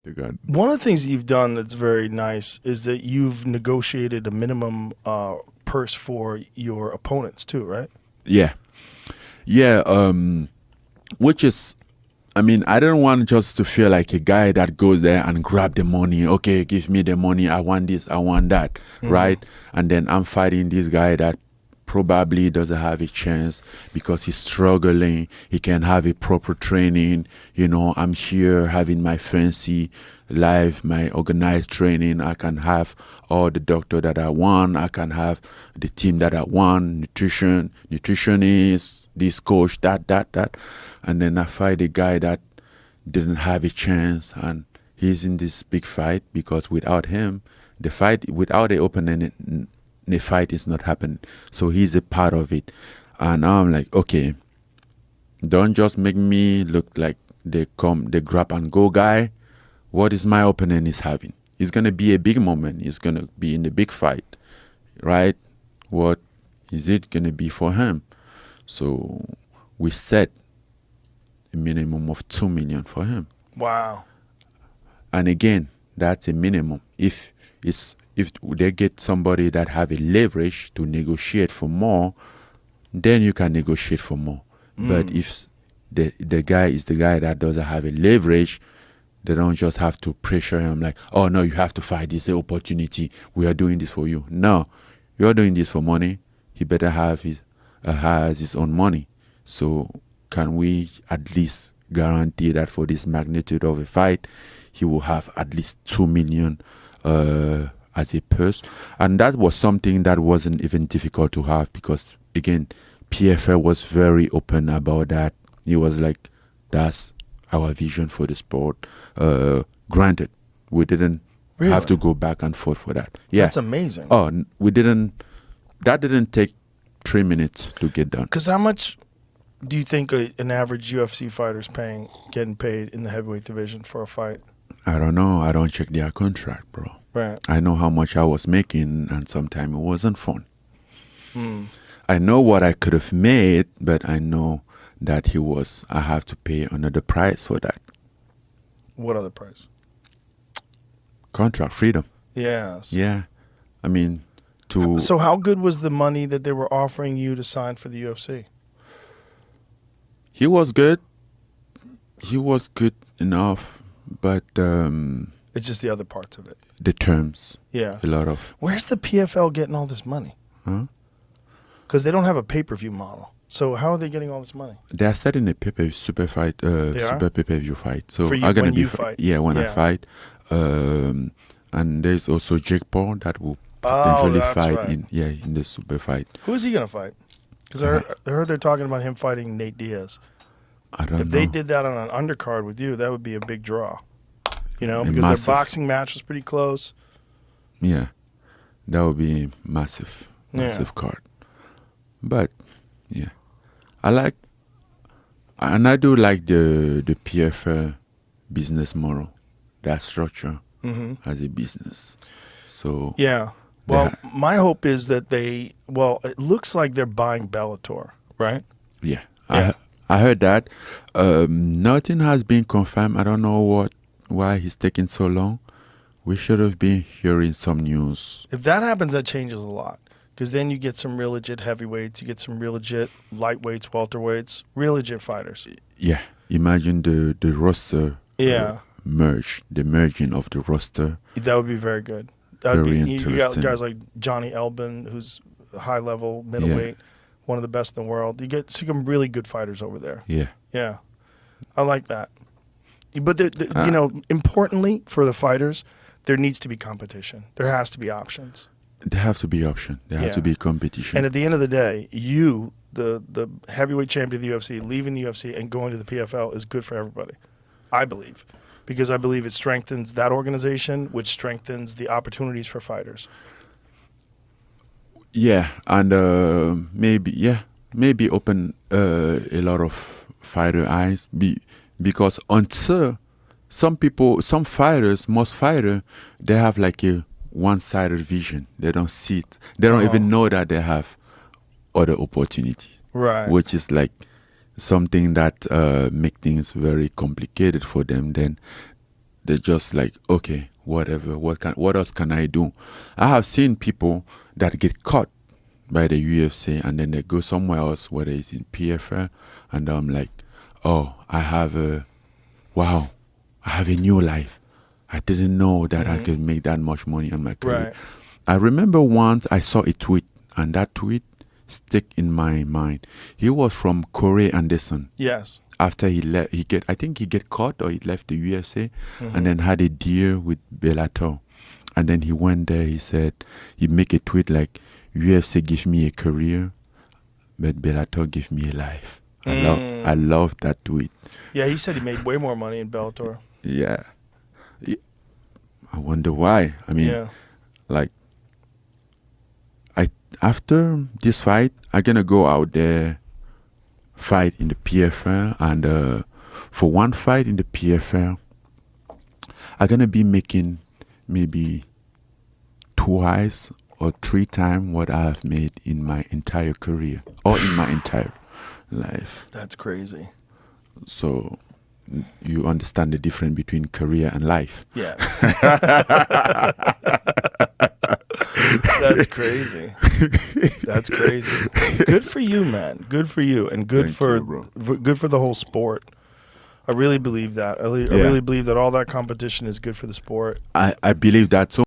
The God. One of the things you've done that's very nice is that you've negotiated a minimum purse for your opponents too, right? Yeah. Yeah. Which is, I mean, I don't want just to feel like a guy that goes there and grab the money. Okay, give me the money. I want this. I want that. Mm-hmm. Right. And then I'm fighting this guy that probably doesn't have a chance because he's struggling. He can have a proper training. I'm here having my fancy life, my organized training. I can have all the doctor that I want. I can have the team that I want, nutritionist, this coach, that. And then I fight a guy that didn't have a chance, and he's in this big fight because without him, the fight, without the opponent, the fight is not happening. So he's a part of it. And now I'm like, okay, don't just make me look like the grab and go guy. What is my opponent is having? It's gonna be a big moment. It's gonna be in the big fight, right? What is it gonna be for him? So we set a minimum of 2 million for him. Wow. And again, that's a minimum. If they get somebody that have a leverage to negotiate for more, then you can negotiate for more. But if the guy is the guy that doesn't have a leverage, they don't just have to pressure him like, oh no, you have to fight, this opportunity. We are doing this for you. No, you're doing this for money. He better have has his own money. So can we at least guarantee that for this magnitude of a fight, he will have at least 2 million as a purse? And that was something that wasn't even difficult to have because, again, PFL was very open about that. He was like, that's our vision for the sport. Granted, we didn't have to go back and forth for that. Yeah. That's amazing. Oh, that didn't take 3 minutes to get done. Because how much do you think an average UFC fighter's getting paid in the heavyweight division for a fight? I don't know. I don't check their contract, bro. Right. I know how much I was making, and sometimes it wasn't fun. I know what I could have made, but I know that I have to pay another price for that. What other price? Contract freedom. Yes. Yeah. I mean, So how good was the money that they were offering you to sign for the UFC? He was good. He was good enough, but It's just the other parts of it. the terms. Yeah. A lot of. Where's the PFL getting all this money? Huh? Because they don't have a pay-per-view model. So how are they getting all this money? They are setting a super pay-per-view fight. So For you, I'm gonna when be you fight. Yeah, when I Yeah. fight. And there's also Jake Paul that will Oh, potentially that's fight right. in the super fight. Who is he going to fight? Because I heard they're talking about him fighting Nate Diaz. I don't know. If they did that on an undercard with you, that would be a big draw. Because massive. their boxing match was pretty close. Yeah, that would be massive card. But yeah, I do like the PFL business model, that structure as a business. So Yeah. Well, my hope is that it looks like they're buying Bellator, right? yeah, Yeah. I heard that. Nothing has been confirmed. I don't know why he's taking so long. We should have been hearing some news. If that happens, that changes a lot. Because then you get some real legit heavyweights, you get some real legit lightweights, welterweights, real legit fighters. Yeah, imagine the roster. Yeah. The merging of the roster. That would be very good. Very You got interesting. guys like Johnny Elbin, who's high level, middleweight, one of the best in the world. You get some really good fighters over there. Yeah. Yeah. I like that. But, importantly for the fighters, there needs to be competition. There has to be options. There have to be option. There have to be competition. And at the end of the day, you, the heavyweight champion of the UFC, leaving the UFC and going to the PFL is good for everybody, I believe. Because I believe it strengthens that organization, which strengthens the opportunities for fighters. Yeah, and maybe open a lot of fighter eyes. Because until most fighters, they have like a one-sided vision. They don't see it. They don't even know that they have other opportunities. Right. Which is like something that make things very complicated for them. Then They're just like, okay, whatever. What else can I do? I have seen people that get caught by the UFC and then they go somewhere else, whether it's in PFL, and I'm like, oh, I have a new life. I didn't know that I could make that much money on my career. Right. I remember once I saw a tweet, and that tweet stuck in my mind. He was from Corey Anderson. Yes. After he left, I think he get caught or he left the UFC, and then had a deal with Bellator. And then he went there. He said he make a tweet like, UFC give me a career, but Bellator give me a life. I love that tweet. Yeah, he said he made way more money in Bellator. Yeah. I wonder why. I mean, like, after this fight, I'm gonna go out there, fight in the PFL, and for one fight in the PFL, I'm gonna be making maybe twice or 3 times what I have made in my entire career or in my entire life. That's crazy. So you understand the difference between career and life. Yes. That's crazy. That's crazy. Good for you, man. Good for you, and good Thank for you, bro. good for the whole sport. I really believe that. I really believe that all that competition is good for the sport. I believe that too.